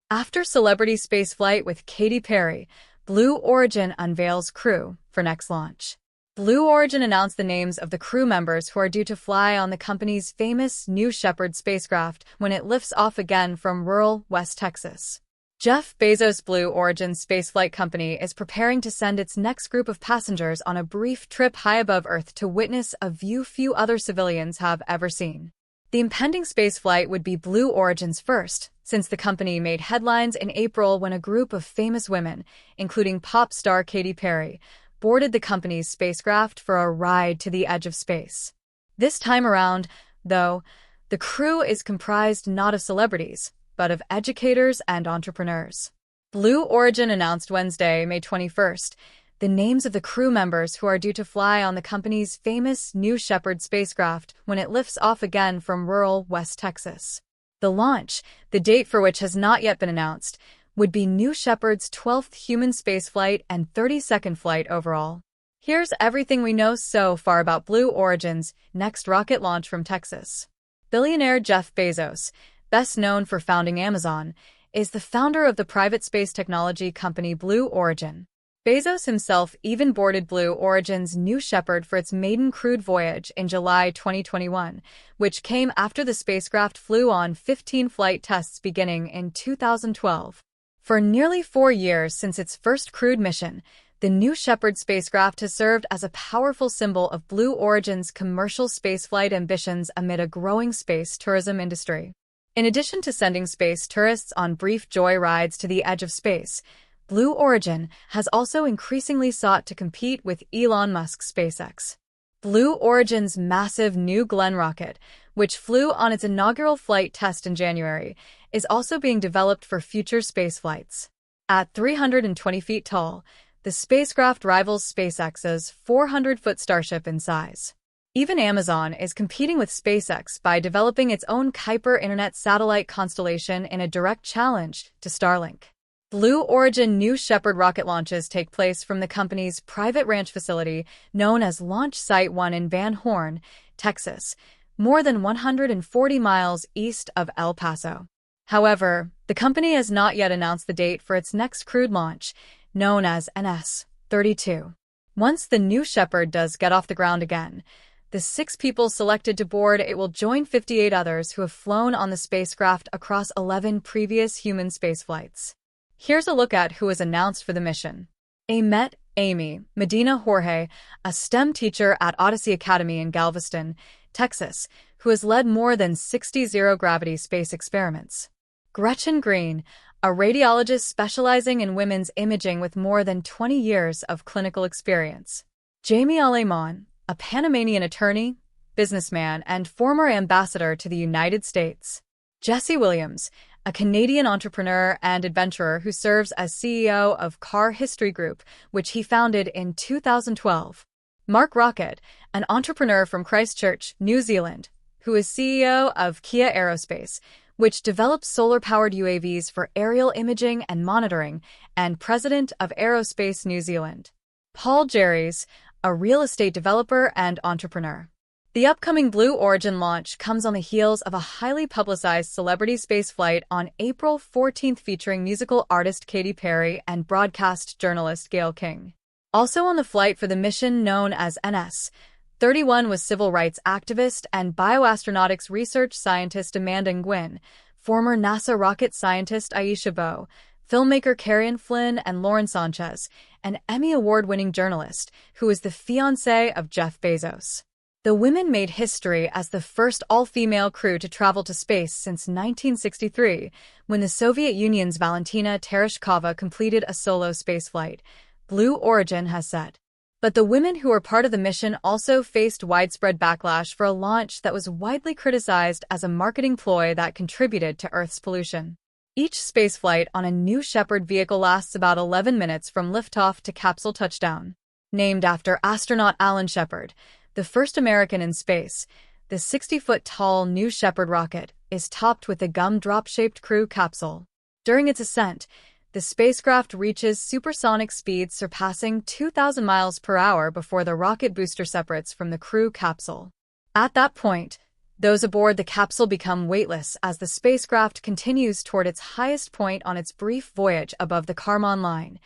After celebrity spaceflight with Katy Perry, Blue Origin unveils crew for next launch. Blue Origin announced the names of the crew members who are due to fly on the company's famous New Shepard spacecraft when it lifts off again from rural West Texas. Jeff Bezos' Blue Origin spaceflight company is preparing to send its next group of passengers on a brief trip high above Earth to witness a view few other civilians have ever seen. The impending spaceflight would be Blue Origin's first, since the company made headlines in April when a group of famous women, including pop star Katy Perry, boarded the company's spacecraft for a ride to the edge of space. This time around, though, the crew is comprised not of celebrities, but of educators and entrepreneurs. Blue Origin announced Wednesday, May 21st, the names of the crew members who are due to fly on the company's famous New Shepard spacecraft when it lifts off again from rural West Texas. The launch, the date for which has not yet been announced, would be New Shepard's 12th human spaceflight and 32nd flight overall. Here's everything we know so far about Blue Origin's next rocket launch from Texas. Billionaire Jeff Bezos, best known for founding Amazon, is the founder of the private space technology company Blue Origin. Bezos himself even boarded Blue Origin's New Shepard for its maiden crewed voyage in July 2021, which came after the spacecraft flew on 15 flight tests beginning in 2012. For nearly 4 years since its first crewed mission, the New Shepard spacecraft has served as a powerful symbol of Blue Origin's commercial spaceflight ambitions amid a growing space tourism industry. In addition to sending space tourists on brief joy rides to the edge of space, Blue Origin has also increasingly sought to compete with Elon Musk's SpaceX. Blue Origin's massive New Glenn rocket, which flew on its inaugural flight test in January, is also being developed for future space flights. At 320 feet tall, the spacecraft rivals SpaceX's 400-foot Starship in size. Even Amazon is competing with SpaceX by developing its own Kuiper internet satellite constellation in a direct challenge to Starlink. Blue Origin New Shepard rocket launches take place from the company's private ranch facility known as Launch Site 1 in Van Horn, Texas, more than 140 miles east of El Paso. However, the company has not yet announced the date for its next crewed launch, known as NS-32. Once the New Shepard does get off the ground again, the 6 people selected to board it will join 58 others who have flown on the spacecraft across 11 previous human spaceflights. Here's a look at who is announced for the mission. Amy Medina Jorge, a STEM teacher at Odyssey Academy in Galveston, Texas, who has led more than 60 zero-gravity space experiments. Gretchen Green, a radiologist specializing in women's imaging with more than 20 years of clinical experience. Jamie Alemán, a Panamanian attorney, businessman, and former ambassador to the United States. Jesse Williams, a Canadian entrepreneur and adventurer who serves as CEO of Car History Group, which he founded in 2012. Mark Rocket, an entrepreneur from Christchurch, New Zealand, who is CEO of Kia Aerospace, which develops solar-powered UAVs for aerial imaging and monitoring, and president of Aerospace New Zealand. Paul Jerries, a real estate developer and entrepreneur. The upcoming Blue Origin launch comes on the heels of a highly publicized celebrity spaceflight on April 14th featuring musical artist Katy Perry and broadcast journalist Gayle King. Also on the flight for the mission known as NS-31 was civil rights activist and bioastronautics research scientist Amanda Nguyen, former NASA rocket scientist Aisha Bowe, filmmaker Carrion Flynn, and Lauren Sanchez, an Emmy Award-winning journalist who is the fiancé of Jeff Bezos. The women made history as the first all-female crew to travel to space since 1963, when the Soviet Union's Valentina Tereshkova completed a solo spaceflight, Blue Origin has said. But the women who were part of the mission also faced widespread backlash for a launch that was widely criticized as a marketing ploy that contributed to Earth's pollution. Each spaceflight on a New Shepard vehicle lasts about 11 minutes from liftoff to capsule touchdown. Named after astronaut Alan Shepard, the first American in space, the 60-foot-tall New Shepard rocket is topped with a gumdrop-shaped crew capsule. During its ascent, the spacecraft reaches supersonic speeds surpassing 2,000 miles per hour before the rocket booster separates from the crew capsule. At that point, Those aboard the capsule become weightless as the spacecraft continues toward its highest point on its brief voyage above the Kármán line,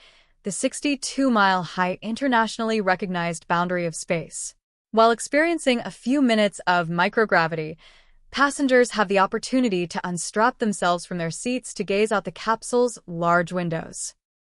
the 62-mile-high internationally recognized boundary of space. While experiencing a few minutes of microgravity, passengers have the opportunity to unstrap themselves from their seats to gaze out the capsule's large windows.